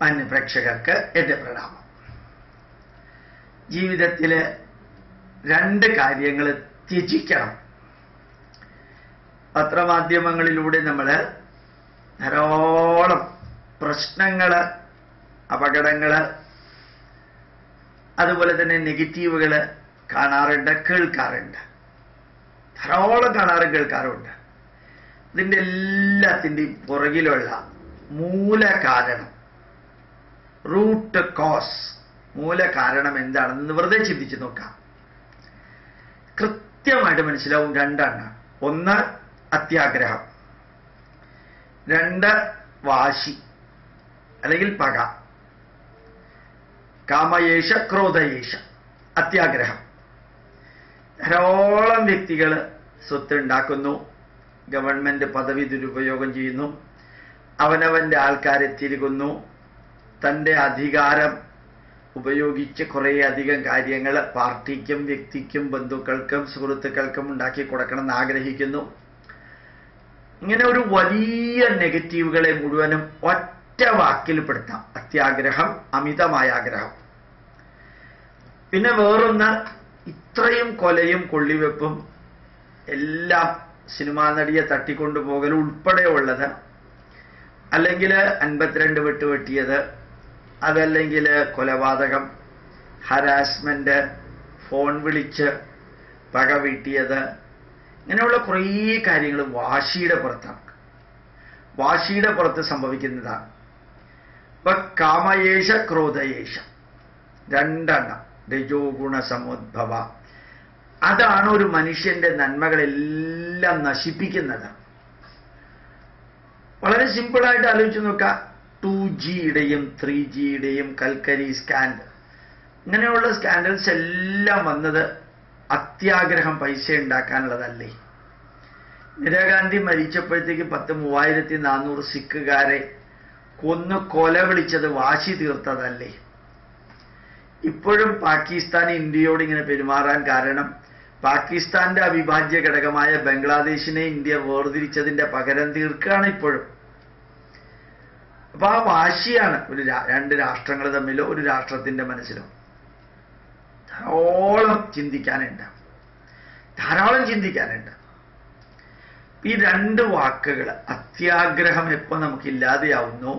മാന്യ പ്രേക്ഷകർക്ക് എൻ്റെ പ്രണാമം. ജീവിതത്തിൽ രണ്ട് കാര്യങ്ങൾ ത്യജിക്കണം. പത്രമാധ്യമങ്ങളിലൂടെ നമ്മൾ ധാരാളം പ്രശ്നങ്ങൾ, അപകടങ്ങൾ, അതുപോലെ തന്നെ നെഗറ്റീവുകൾ കാണാറുണ്ട്, കേൾക്കാറുണ്ട്. ധാരാളം കാണാറും കേൾക്കാറുണ്ട്. ഇതിൻ്റെ എല്ലാത്തിൻ്റെയും പുറകിലുള്ള മൂലകാരണം, റൂട്ട് കോസ്, മൂലകാരണം എന്താണെന്ന് വെറുതെ ചിന്തിച്ച് നോക്കാം. കൃത്യമായിട്ട് മനസ്സിലാവും. രണ്ടെണ്ണം. ഒന്ന് അത്യാഗ്രഹം, രണ്ട് വാശി അല്ലെങ്കിൽ പക. കാമയേഷ ക്രോധയേഷ. അത്യാഗ്രഹം. ധാരാളം വ്യക്തികൾ സ്വത്ത് ഉണ്ടാക്കുന്നു, ഗവൺമെന്റ് പദവി ദുരുപയോഗം ചെയ്യുന്നു, അവനവന്റെ ആൾക്കാരെ തിരുകുന്നു, തൻ്റെ അധികാരം ഉപയോഗിച്ച് കുറേയധികം കാര്യങ്ങൾ പാർട്ടിക്കും വ്യക്തിക്കും ബന്ധുക്കൾക്കും സുഹൃത്തുക്കൾക്കും ഉണ്ടാക്കി കൊടുക്കണമെന്ന് ആഗ്രഹിക്കുന്നു. ഇങ്ങനെ ഒരു വലിയ നെഗറ്റീവുകളെ മുഴുവനും ഒറ്റ വാക്കിൽ പെടുത്താം. അത്യാഗ്രഹം, അമിതമായ ആഗ്രഹം. പിന്നെ വേറൊന്ന്, ഇത്രയും കൊലയും കൊള്ളിവെപ്പും എല്ലാം സിനിമാ നടിയെ തട്ടിക്കൊണ്ടുപോകൽ ഉൾപ്പെടെയുള്ളത്, അല്ലെങ്കിൽ 52 വെട്ട് വെട്ടിയത്, അതല്ലെങ്കിൽ കൊലപാതകം, ഹരാസ്മെന്റ്, ഫോൺ വിളിച്ച് പക വീട്ടിയത്, ഇങ്ങനെയുള്ള കുറേ കാര്യങ്ങൾ വാശിയുടെ പുറത്താണ്. വാശിയുടെ പുറത്ത് സംഭവിക്കുന്നതാണ്. ഇപ്പൊ കാമയേഷ ക്രോധയേഷ രണ്ടെണ്ണം, രജോ ഗുണ സമുദ്ഭവ. അതാണ് ഒരു മനുഷ്യന്റെ നന്മകളെല്ലാം നശിപ്പിക്കുന്നത്. വളരെ സിമ്പിളായിട്ട് ആലോചിച്ച് നോക്കാം. 2Gയുടെയും 3Gയുടെയും കൽക്കരി സ്കാൻഡൽ, ഇങ്ങനെയുള്ള സ്കാൻഡൽസ് എല്ലാം വന്നത് അത്യാഗ്രഹം, പൈസ ഉണ്ടാക്കാനുള്ളതല്ലേ? ഇന്ദിരാഗാന്ധി മരിച്ചപ്പോഴത്തേക്ക് 3400 സിഖുകാരെ കൊന്നു കൊല വിളിച്ചത് വാശി തീർത്തതല്ലേ? ഇപ്പോഴും പാകിസ്ഥാൻ ഇന്ത്യയോട് ഇങ്ങനെ പെരുമാറാൻ കാരണം പാകിസ്ഥാന്റെ അവിഭാജ്യ ഘടകമായ ബംഗ്ലാദേശിനെ ഇന്ത്യ വേർതിരിച്ചതിന്റെ പകരം തീർക്കുകയാണ് ഇപ്പോഴും. അപ്പൊ ആ വാശിയാണ് രണ്ട് രാഷ്ട്രങ്ങൾ തമ്മിലോ ഒരു രാഷ്ട്രത്തിന്റെ മനസ്സിലോ. ധാരാളം ചിന്തിക്കാനുണ്ട്. ഈ രണ്ട് വാക്കുകൾ, അത്യാഗ്രഹം എപ്പോ നമുക്കില്ലാതെയാവുന്നു,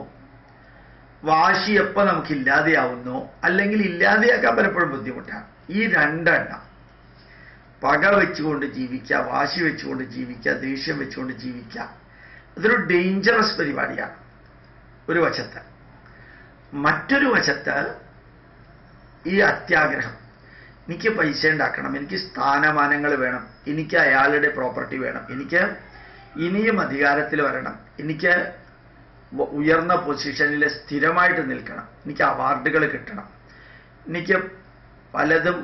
വാശി എപ്പോ നമുക്കില്ലാതെയാവുന്നു, അല്ലെങ്കിൽ ഇല്ലാതെയാക്കാൻ പലപ്പോഴും ബുദ്ധിമുട്ടാണ്. ഈ രണ്ടെണ്ണം, പക വെച്ചുകൊണ്ട് ജീവിക്കുക, വാശി വെച്ചുകൊണ്ട് ജീവിക്കുക, ദേഷ്യം വെച്ചുകൊണ്ട് ജീവിക്കുക, അതൊരു ഡേഞ്ചറസ് പരിപാടിയാണ് ഒരു വശത്ത്. മറ്റൊരു വശത്ത് ഈ അത്യാഗ്രഹം, എനിക്ക് പൈസ ഉണ്ടാക്കണം, എനിക്ക് സ്ഥാനമാനങ്ങൾ വേണം, എനിക്ക് അയാളുടെ പ്രോപ്പർട്ടി വേണം, എനിക്ക് ഇനിയും അധികാരത്തിൽ വരണം, എനിക്ക് ഉയർന്ന പൊസിഷനിൽ സ്ഥിരമായിട്ട് നിൽക്കണം, എനിക്ക് അവാർഡുകൾ കിട്ടണം, എനിക്ക് പലതും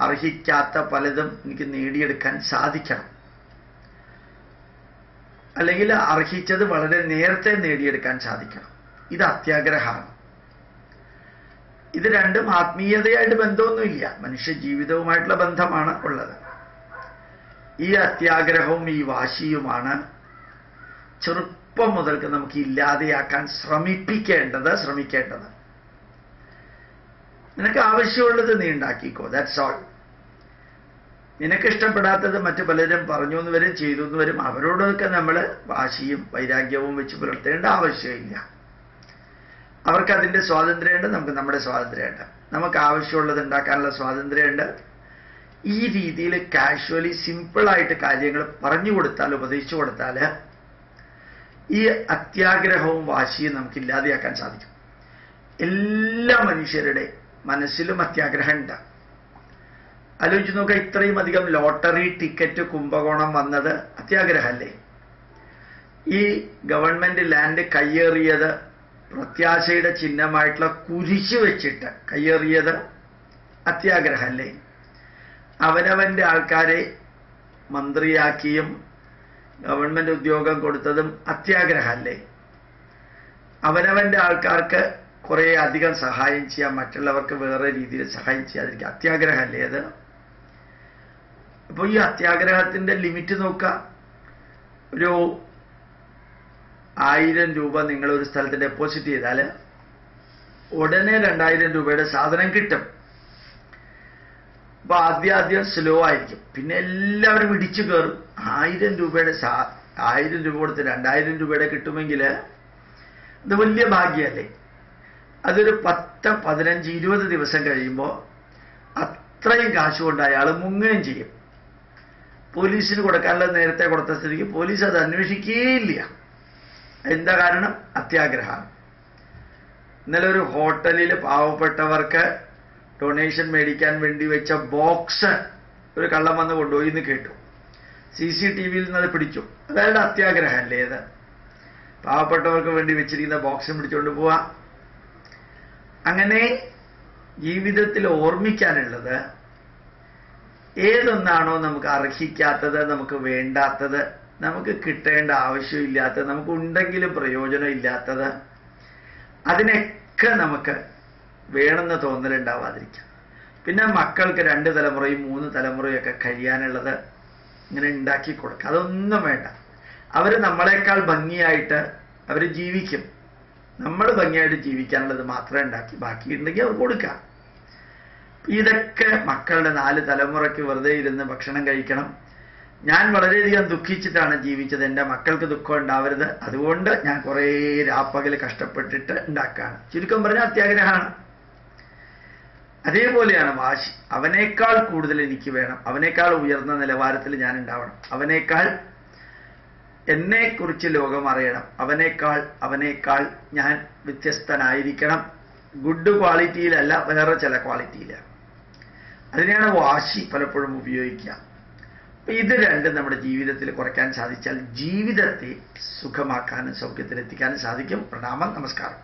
അർഹിക്കാത്ത പലതും എനിക്ക് നേടിയെടുക്കാൻ സാധിക്കണം, അല്ലെങ്കിൽ അർഹിച്ചത് വളരെ നേരത്തെ നേടിയെടുക്കാൻ സാധിക്കണം. ഇത് അത്യാഗ്രഹമാണ്. ഇത് രണ്ടും ആത്മീയതയായിട്ട് ബന്ധമൊന്നുമില്ല, മനുഷ്യ ജീവിതവുമായിട്ടുള്ള ബന്ധമാണ് ഉള്ളത്. ഈ അത്യാഗ്രഹവും ഈ വാശിയുമാണ് ചെറുപ്പം മുതൽക്ക് നമുക്ക് ഇല്ലാതെയാക്കാൻ ശ്രമിക്കേണ്ടത്. നിനക്ക് ആവശ്യമുള്ളത് നീ ഉണ്ടാക്കിക്കോ, ദാറ്റ്സ് ഓൾ. നിനക്ക് ഇഷ്ടപ്പെടാത്തത് മറ്റു പലരും പറഞ്ഞു എന്ന് വരും, ചെയ്തു എന്ന് വരും, അവരോടൊക്കെ നമ്മൾ വാശിയും വൈരാഗ്യവും വെച്ച് പുലർത്തേണ്ട ആവശ്യമില്ല. അവർക്ക് അതിൻ്റെ സ്വാതന്ത്ര്യമുണ്ട്, നമുക്ക് നമ്മുടെ സ്വാതന്ത്ര്യമുണ്ട്. നമുക്ക് ആവശ്യമുള്ളത് ഉണ്ടാക്കാനുള്ള സ്വാതന്ത്ര്യമുണ്ട്. ഈ രീതിയിൽ കാഷ്വലി സിമ്പിളായിട്ട് കാര്യങ്ങൾ പറഞ്ഞു കൊടുത്താൽ, ഉപദേശിച്ചു കൊടുത്താൽ ഈ അത്യാഗ്രഹവും വാശിയും നമുക്ക് ഇല്ലാതെയാക്കാൻ സാധിക്കും. എല്ലാ മനുഷ്യരുടെ മനസ്സിലും അത്യാഗ്രഹം ഉണ്ട്. ആലോചിച്ച് നോക്കുക, ഇത്രയും അധികം ലോട്ടറി ടിക്കറ്റ് കുംഭകോണം വന്നത് അത്യാഗ്രഹമല്ലേ? ഈ ഗവൺമെന്റ് ലാൻഡ് കയ്യേറിയത്, പ്രത്യാശയുടെ ചിഹ്നമായിട്ടുള്ള കുരിശ് വെച്ചിട്ട് കയ്യേറിയത് അത്യാഗ്രഹമല്ലേ? അവനവന്റെ ആൾക്കാരെ മന്ത്രിയാക്കിയും ഗവൺമെന്റ് ഉദ്യോഗം കൊടുത്തതും അത്യാഗ്രഹമല്ലേ? അവനവന്റെ ആൾക്കാർക്ക് കുറെ അധികം സഹായം ചെയ്യാം, മറ്റുള്ളവർക്ക് വേറെ രീതിയിൽ സഹായം ചെയ്യാതിരിക്കുക, അത്യാഗ്രഹമല്ലേ അത്? അപ്പോൾ ഈ അത്യാഗ്രഹത്തിന്റെ ലിമിറ്റ് നോക്കുക. ഒരു 1000 രൂപ നിങ്ങൾ ഒരു സ്ഥലത്ത് ഡെപ്പോസിറ്റ് ചെയ്താൽ ഉടനെ 2000 രൂപയുടെ സാധനം കിട്ടും. അപ്പൊ ആദ്യം സ്ലോ ആയിരിക്കും, പിന്നെ എല്ലാവരും ഇടിച്ചു കയറും. 1000 രൂപയുടെ 1000 രൂപ കൊടുത്ത് 2000 രൂപയുടെ കിട്ടുമെങ്കിൽ അത് വലിയ ഭാഗ്യമല്ലേ? അതൊരു 10, 15, 20 ദിവസം കഴിയുമ്പോൾ അത്രയും കാശ് കൊണ്ട് അയാൾ മുങ്ങുകയും ചെയ്യും. പോലീസിന് കൊടുക്കാനുള്ളത് നേരത്തെ കൊടുത്ത സ്ഥിതിക്ക് പോലീസ് അത് അന്വേഷിക്കുകയില്ല. എന്താ കാരണം? അത്യാഗ്രഹമാണ്. ഇന്നലെ ഒരു ഹോട്ടലിൽ പാവപ്പെട്ടവർക്ക് ഡൊണേഷൻ മേടിക്കാൻ വേണ്ടി വെച്ച ബോക്സ് ഒരു കള്ളം വന്ന് കൊണ്ടുപോയി എന്ന് കേട്ടു. CCTVയിൽ നിന്ന് അത് പിടിച്ചു. അതായത് അത്യാഗ്രഹമല്ലേ അത്? പാവപ്പെട്ടവർക്ക് വേണ്ടി വെച്ചിരിക്കുന്ന ബോക്സും പിടിച്ചുകൊണ്ട് പോവാ. അങ്ങനെ ജീവിതത്തിൽ ഓർമ്മിക്കാനുള്ളത് ഏതൊന്നാണോ നമുക്ക് അർഹിക്കാത്തത്, നമുക്ക് വേണ്ടാത്തത്, നമുക്ക് കിട്ടേണ്ട ആവശ്യമില്ലാത്തത്, നമുക്ക് ഉണ്ടെങ്കിലും പ്രയോജനം ഇല്ലാത്തത്, അതിനൊക്കെ നമുക്ക് വേണമെന്ന് തോന്നലുണ്ടാവാതിരിക്കാം. പിന്നെ മക്കൾക്ക് 2 തലമുറയും 3 തലമുറയും ഒക്കെ കഴിയാനുള്ളത് ഇങ്ങനെ ഉണ്ടാക്കി കൊടുക്കുക. അതൊന്നും വേണ്ട. അവർ നമ്മളെക്കാൾ ഭംഗിയായിട്ട് അവർ ജീവിക്കും. നമ്മൾ ഭംഗിയായിട്ട് ജീവിക്കാനുള്ളത് മാത്രമേ ഉണ്ടാക്കി, ബാക്കിയുണ്ടെങ്കിൽ അവർ കൊടുക്കാം. ഇതൊക്കെ മക്കളുടെ 4 തലമുറയ്ക്ക് വെറുതെ ഇരുന്ന് ഭക്ഷണം കഴിക്കണം. ഞാൻ വളരെയധികം ദുഃഖിച്ചിട്ടാണ് ജീവിച്ചത്. എൻ്റെ മക്കൾക്ക് ദുഃഖം ഉണ്ടാവരുത്, അതുകൊണ്ട് ഞാൻ കുറേ രാപ്പകൽ കഷ്ടപ്പെട്ടിട്ട് ഉണ്ടാക്കുകയാണ്. ചുരുക്കം പറഞ്ഞാൽ അത്യാഗ്രഹമാണ്. അതേപോലെയാണ് വാശി. അവനേക്കാൾ കൂടുതൽ എനിക്ക് വേണം, അവനേക്കാൾ ഉയർന്ന നിലവാരത്തിൽ ഞാൻ ഉണ്ടാവണം, അവനേക്കാൾ എന്നെക്കുറിച്ച് ലോകം അറിയണം, അവനേക്കാൾ ഞാൻ വ്യത്യസ്തനായിരിക്കണം. ഗുഡ് ക്വാളിറ്റിയിലല്ല, വേറെ ചില ക്വാളിറ്റിയിലാണ്. അതിനെയാണ് വാശി പലപ്പോഴും ഉപയോഗിക്കുക. അപ്പൊ ഇത് രണ്ടും നമ്മുടെ ജീവിതത്തിൽ കുറയ്ക്കാൻ സാധിച്ചാൽ ജീവിതത്തെ സുഖമാക്കാനും സൗഖ്യത്തിലെത്തിക്കാനും സാധിക്കും. പ്രണാമം, നമസ്കാരം.